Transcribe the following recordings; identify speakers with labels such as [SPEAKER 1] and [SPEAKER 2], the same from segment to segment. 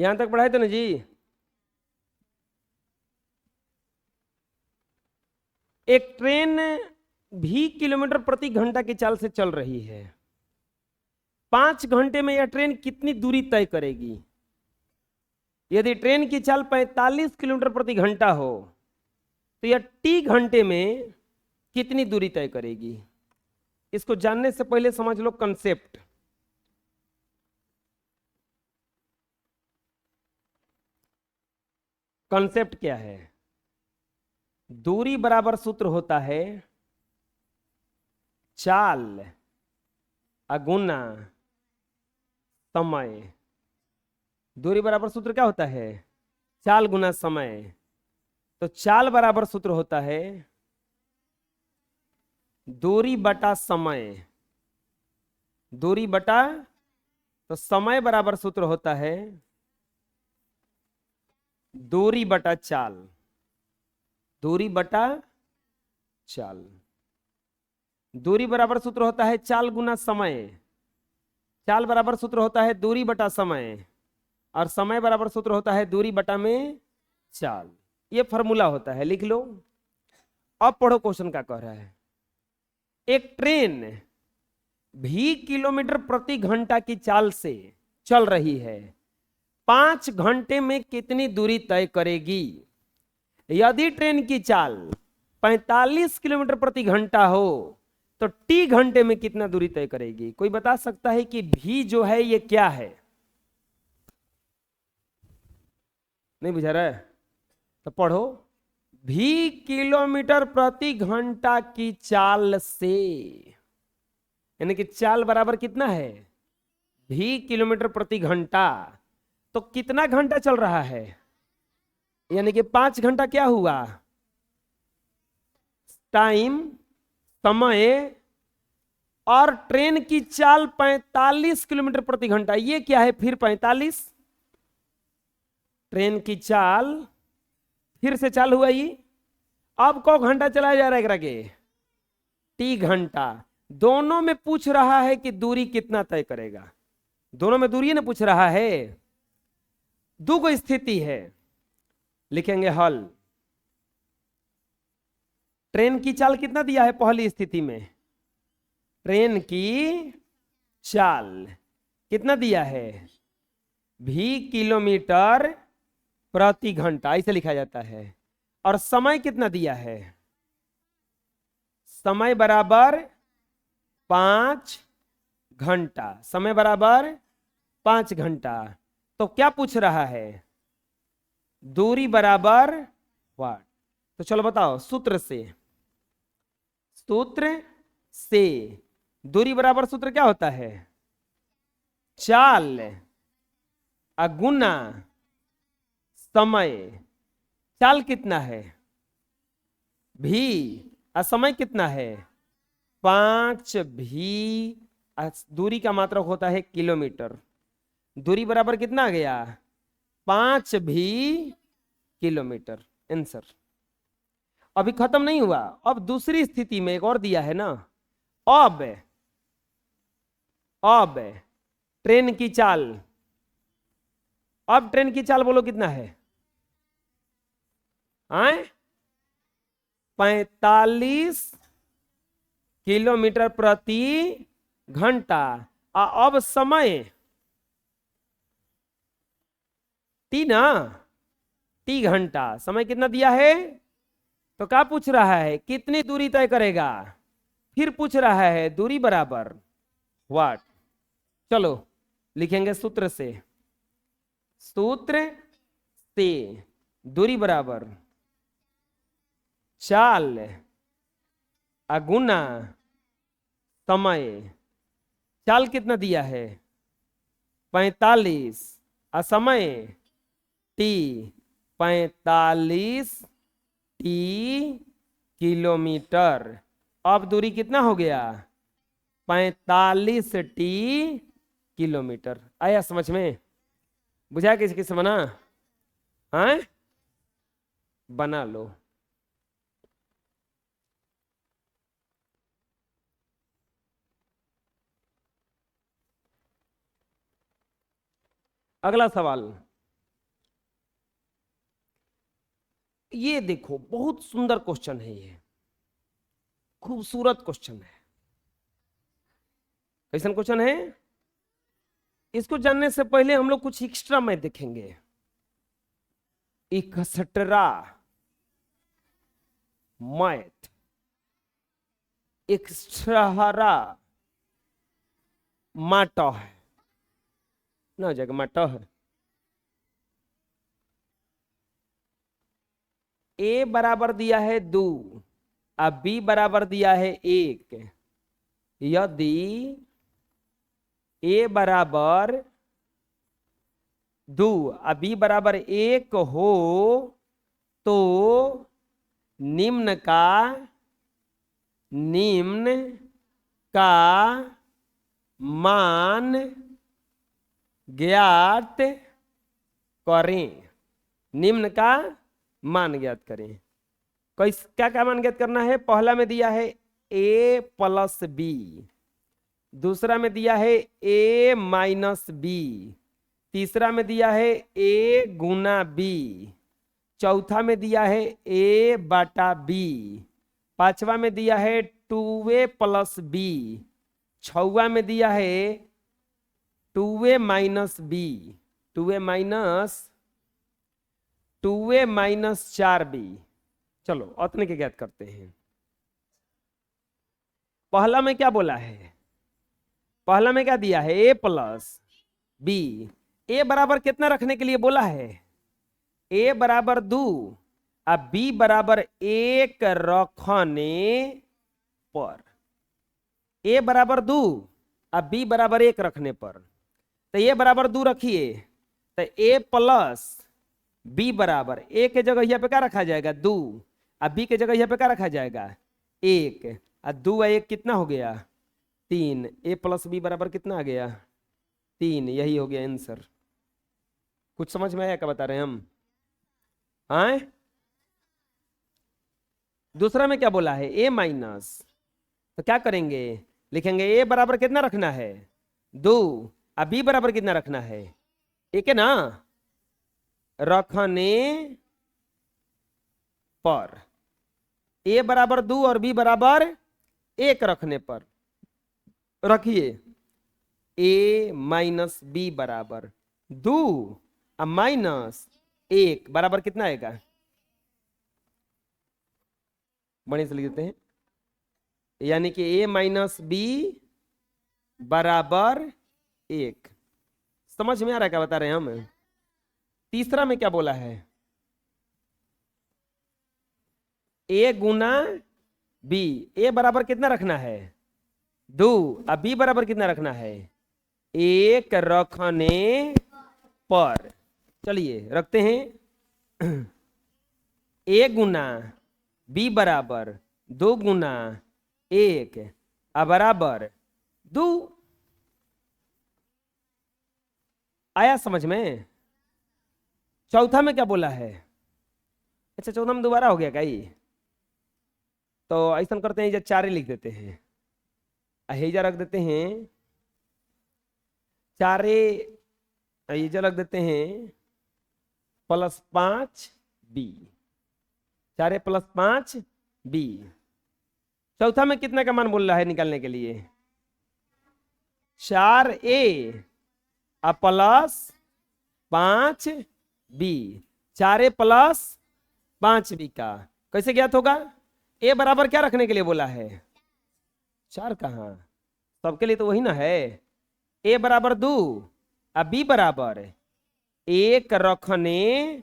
[SPEAKER 1] यहां तक पढ़ाए थे ना जी। एक ट्रेन 20 किलोमीटर प्रति घंटा की चाल से चल रही है। 5 घंटे में यह ट्रेन कितनी दूरी तय करेगी? यदि ट्रेन की चाल 45 किलोमीटर प्रति घंटा हो तो यह टी घंटे में कितनी दूरी तय करेगी? इसको जानने से पहले समझ लो कंसेप्ट। कंसेप्ट क्या है? दूरी बराबर सूत्र होता है चाल अगुना समय। दूरी बराबर सूत्र क्या होता है? चाल गुना समय। तो चाल बराबर सूत्र होता है दूरी बटा समय। दूरी बटा, तो समय बराबर सूत्र होता है दूरी बटा चाल। दूरी बटा चाल। दूरी बराबर सूत्र होता है चाल गुना समय। चाल बराबर सूत्र होता है दूरी बटा समय, और समय बराबर सूत्र होता है दूरी बटा में चाल। ये फॉर्मूला होता है, लिख लो। अब पढ़ो क्वेश्चन क्या कह रहा है। एक ट्रेन 20 किलोमीटर प्रति घंटा की चाल से चल रही है। 5 घंटे में कितनी दूरी तय करेगी? यदि ट्रेन की चाल 45 किलोमीटर प्रति घंटा हो तो टी घंटे में कितना दूरी तय करेगी? कोई बता सकता है कि भी जो है ये क्या है? नहीं बुझा रहा है तो पढ़ो। भी किलोमीटर प्रति घंटा की चाल से, यानी कि चाल बराबर कितना है? भी किलोमीटर प्रति घंटा। तो कितना घंटा चल रहा है? यानी कि 5 घंटा क्या हुआ? टाइम, समय। और ट्रेन की चाल 45 किलोमीटर प्रति घंटा, ये क्या है फिर 45? ट्रेन की चाल फिर से चाल हुआ ये। अब को घंटा चलाया जा रहा है के? टी घंटा। दोनों में पूछ रहा है कि दूरी कितना तय करेगा। दोनों में दूरी ना पूछ रहा है। दो को स्थिति है, लिखेंगे हल। ट्रेन की चाल कितना दिया है पहली स्थिति में? ट्रेन की चाल कितना दिया है? भी किलोमीटर प्रति घंटा, ऐसे लिखा जाता है। और समय कितना दिया है? समय बराबर 5 घंटा। समय बराबर 5 घंटा। तो क्या पूछ रहा है? दूरी बराबर वाट। तो चलो बताओ सूत्र से। सूत्र से दूरी बराबर सूत्र क्या होता है? चाल अगुना समय। चाल कितना है? भी। और समय कितना है? 5 भी। दूरी का मात्रक होता है किलोमीटर। दूरी बराबर कितना आ गया? 5 भी किलोमीटर। आंसर। अभी खत्म नहीं हुआ, अब दूसरी स्थिति में एक और दिया है ना। अब ट्रेन की चाल, अब ट्रेन की चाल बोलो कितना है? 45 किलोमीटर प्रति घंटा। अब समय टी ना, टी घंटा। समय कितना दिया है? तो क्या पूछ रहा है? कितनी दूरी तय करेगा? फिर पूछ रहा है दूरी बराबर वाट। चलो लिखेंगे सूत्र से। सूत्र से दूरी बराबर चाल अगुना समय। चाल कितना दिया है? 45। और समय टी। 45 T kilometre. अब दूरी कितना हो गया? 45 टी किलोमीटर। आया समझ में? बुझा किस किस बना? हाँ बना लो। अगला सवाल। ये देखो बहुत सुंदर क्वेश्चन है, ये खूबसूरत क्वेश्चन है। कैसा क्वेश्चन है? इसको जानने से पहले हम लोग कुछ एक्स्ट्रा में देखेंगे। 61 मैथ एक्स्ट्रा माटा है ना, हो जाएगा माटा है। ए बराबर दिया है 2 और बी बराबर दिया है 1। यदि ए बराबर 2 और बी बराबर 1 हो तो निम्न का मान ज्ञात करें। निम्न का मान ज्ञात करें। क्या मान ज्ञात करना है? पहला में दिया है a प्लस बी, दूसरा में दिया है a माइनस बी, तीसरा में दिया है a गुना बी, चौथा में दिया है a बटा बी, पांचवा में दिया है 2a प्लस बी, छवा में दिया है 2a minus B, 2a minus 4b। चलो उतने के ज्ञात करते हैं। पहला में क्या बोला है? पहला में क्या दिया है? a plus B. a बराबर कितना रखने के लिए बोला है? a बराबर 2 और b बराबर 1 रखने पर। a बराबर 2 और b बराबर 1 रखने पर, तो a बराबर 2 रखिए तो a प्लस b बराबर a के जगह यहाँ पे क्या रखा जाएगा? 2 और b के जगह यहाँ पे क्या रखा जाएगा? 1 और 2 और 1 कितना हो गया? 3। a प्लस b बराबर कितना आ गया? 3। यही हो गया आंसर। कुछ समझ में आया क्या बता रहे हैं हम? हाँ, दूसरा में क्या बोला है? a माइनस, तो क्या करेंगे? लिखेंगे a बराबर कितना रखना है? 2 और b बराबर कितना रखना है? 1 है ना, रखने पर। a बराबर 2 और b बराबर 1 रखने पर रखिए a माइनस बी बराबर 2 और माइनस 1 बराबर कितना आएगा? बढ़िया से लिख देते हैं, यानी कि a माइनस बी बराबर 1। समझ में आ रहा है क्या बता रहे हैं हम? तीसरा में क्या बोला है? a Guna b। a बराबर कितना रखना है? 2 और b बराबर कितना रखना है? 1 रखने पर। चलिए रखते हैं। a गुना b बराबर 2 गुना 1 बराबर 2। आया समझ में? चौथा में क्या बोला है? अच्छा, चौथा में दोबारा हो गया क्या ये? तो ऐसा करते हैं, 4 लिख देते हैं, अहेजा रख देते हैं 4, अहेजा रख देते हैं प्लस 5b, 4 प्लस 5b। चौथा में कितना का मान बोल रहा है निकालने के लिए? 4a plus 5b। 4a plus 5b का कैसे ज्ञात होगा? a बराबर क्या रखने के लिए बोला है? 4। कहाँ? सबके लिए तो वही ना है। a बराबर 2 और b बराबर 1 रखने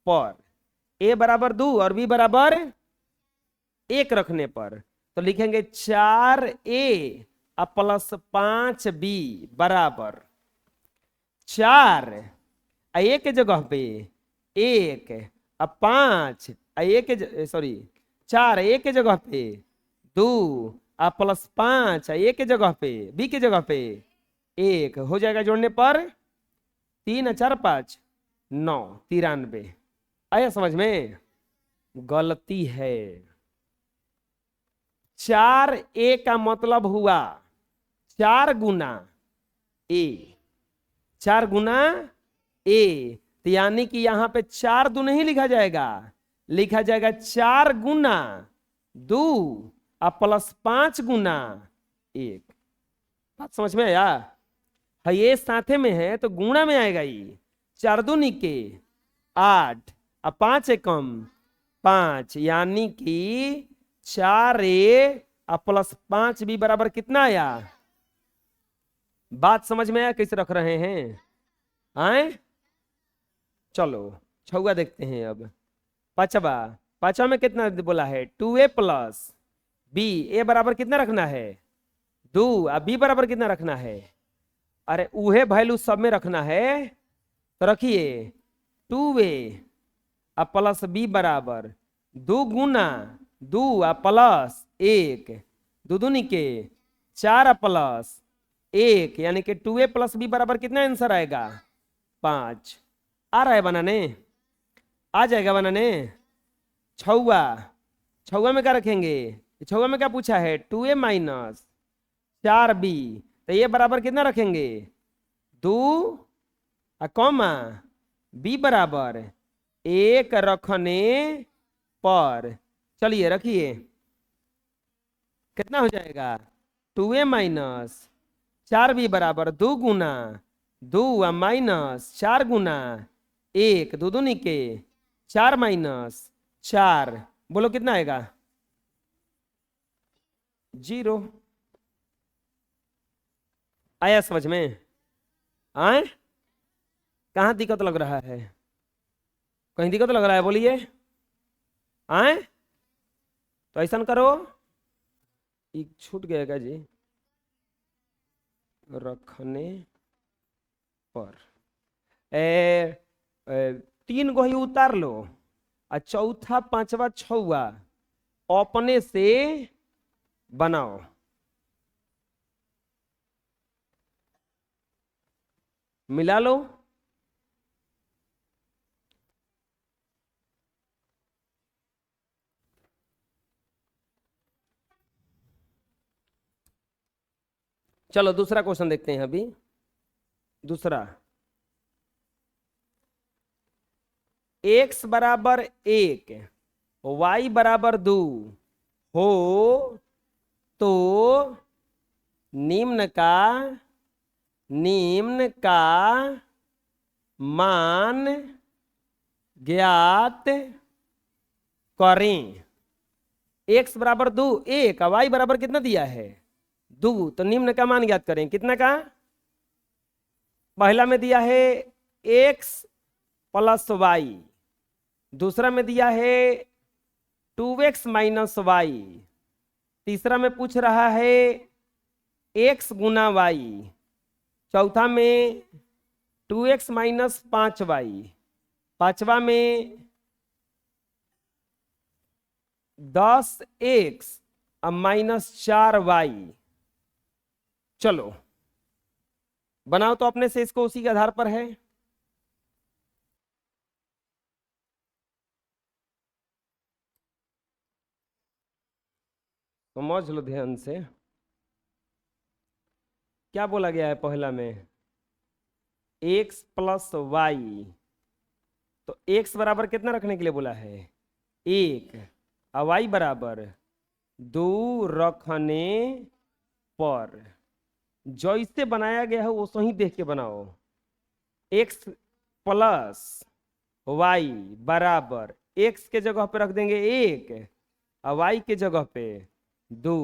[SPEAKER 1] पर। a बराबर 2 और b बराबर 1 रखने पर, तो लिखेंगे 4a प्लस 5b बराबर 4 a के जगह पे 1 और 5 a के सॉरी 4 a के जगह पे 2 और प्लस 5 a के जगह पे b के जगह पे 1 हो जाएगा। जोड़ने पर 3 और 4 5 9 93। आया समझ में? गलती है। 4a का मतलब हुआ 4 गुना a, 4 गुना a, तो यानी कि यहां पे 4 दूनी ही लिखा जाएगा, लिखा जाएगा 4 गुना 2 और प्लस 5 गुना 1। बात समझ में आया? है ये साथे में है तो गुणा में आएगा ये। 4 दूनी के 8 और 5 एकम 5, यानी कि 4a और प्लस 5b बराबर कितना आया? बात समझ में आया कैसे रख रहे हैं? आए चलो छुआ देखते हैं अब। पांचवा, पांचवा में कितना बोला है? 2a plus b। ए बराबर कितना रखना है? 2 और b बराबर कितना रखना है? अरे उहे वैल्यू सब में रखना है तो रखिए 2a और प्लस b बराबर 2 गुना 2 और प्लस 1, 2 दूनी के 4 और प्लस 1, यानी कि 2a प्लस b बराबर कितना आंसर आएगा? 5। आ रहा है बनाने? आ जाएगा बनाने? छुआ, छुआ में क्या रखेंगे? छुआ में क्या पूछा है? 2a माइनस 4b, तो ये बराबर कितना रखेंगे? 2 और कॉमा b बराबर 1 रखने पर। चलिए रखिए कितना हो जाएगा? 2a माइनस 4b बराबर 2 गुना 2 और माइनस 4 गुना 1, 2 दूनी के 4 माइनस 4, बोलो कितना आएगा? 0। आया समझ में? आए कहाँ दिक्कत लग रहा है? कहीं दिक्कत लग रहा है? बोलिए। आए तो ऐसा करो, एक छूट गया क्या जी? रखने पर 3 गो ही उतार लो और चौथा पांचवा छुआ अपने से बनाओ। मिला लो। चलो दूसरा क्वेश्चन देखते हैं अभी। दूसरा, x बराबर 1 y बराबर 2 हो तो निम्न का मान ज्ञात करें। x बराबर 2 1 और y बराबर कितना दिया है? 2, तो निम्न का मान ज्ञात करें। कितना का? पहला में दिया है x प्लस y, दूसरा में दिया है 2x माइनस y, तीसरा में पूछ रहा है x गुना y, चौथा में 2x माइनस 5y, पांचवा में 10x और माइनस 4y। चलो बनाओ तो अपने से इसको, उसी के आधार पर है। समझ लो ध्यान से क्या बोला गया है। पहला में x प्लस वाई, तो x बराबर कितना रखने के लिए बोला है? 1 और y बराबर 2 रखने पर। जैसे बनाया गया है वो सही देख के बनाओ। x प्लस वाई बराबर x के जगह पे रख देंगे 1 और y के जगह पे 2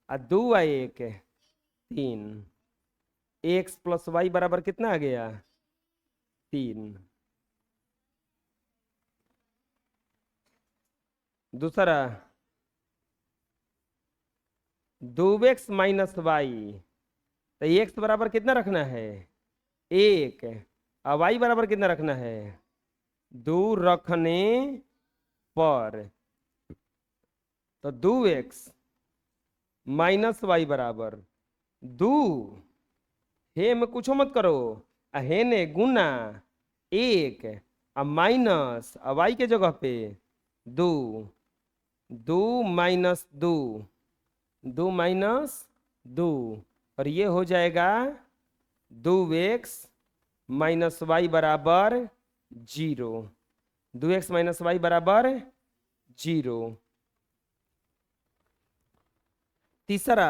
[SPEAKER 1] और 2 और 1 3। x प्लस वाई बराबर कितना आ गया? 3। दूसरा 2x माइनस वाई, तो x बराबर कितना रखना है? 1 और y बराबर कितना रखना है? 2 रखने पर। तो 2x माइनस वाई बराबर 2, हे में कुछ मत करो, हे ने गुना 1 और माइनस और वाई के जगह पे 2, 2 माइनस 2, 2 माइनस 2, और ये हो जाएगा 2x माइनस वाई बराबर 0। 2x माइनस वाई बराबर 0। तीसरा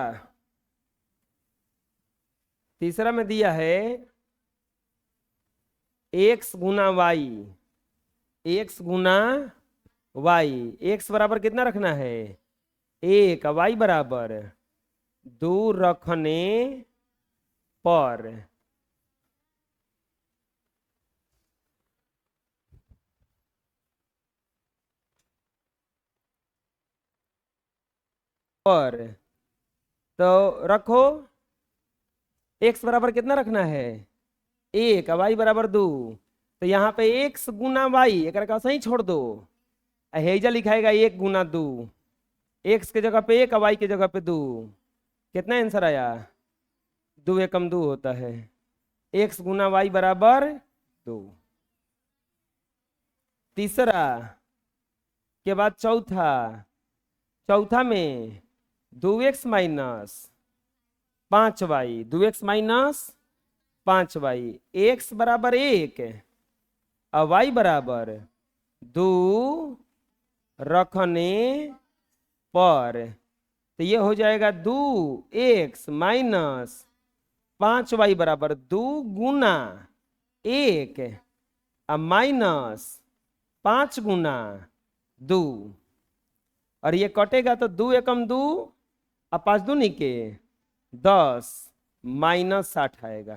[SPEAKER 1] तीसरा में दिया है x गुना वाई, x गुना वाई, x बराबर कितना रखना है 1, वाई बराबर 2 रखने पर तो रखो x बराबर कितना रखना है 1, वाई बराबर 2। तो यहाँ पे x गुना वाई एक का सही छोड़ दो, हेजा लिखाएगा 1 गुना 2, x के जगह पे 1, वाई के जगह पे 2। कितना आंसर आया 2 एकम 2 होता है, x गुना वाई बराबर 2। तीसरा के बाद चौथा में 2x minus 5y, 2x minus 5y, x बराबर 1 और y बराबर 2 रखने पर, तो ये हो जाएगा 2x माइनस 5y बराबर 2 गुना 1 और माइनस 5 गुना 2, और ये कटेगा तो 2 एकम 2 और 5 दूनी के 10 माइनस 60 आएगा,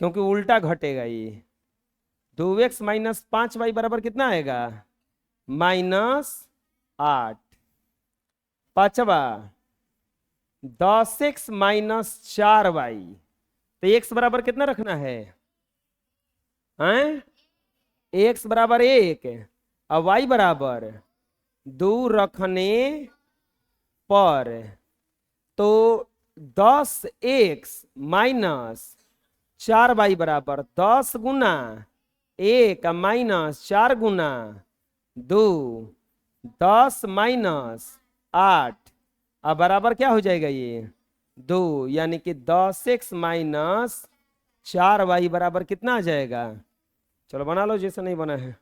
[SPEAKER 1] क्योंकि उल्टा घटेगा ये। 2x माइनस 5y बराबर कितना आएगा -8। पांचवा 10x माइनस 4y, तो x बराबर कितना रखना है x बराबर 1 और y बराबर 2 रखने पर, तो 10x माइनस 4y बराबर 10 गुना 1 माइनस 4 गुना 2, 10 माइनस 8 अब बराबर क्या हो जाएगा ये 2, यानी कि 10x माइनस 4y बराबर कितना आ जाएगा। चलो बना लो जैसा नहीं बना है।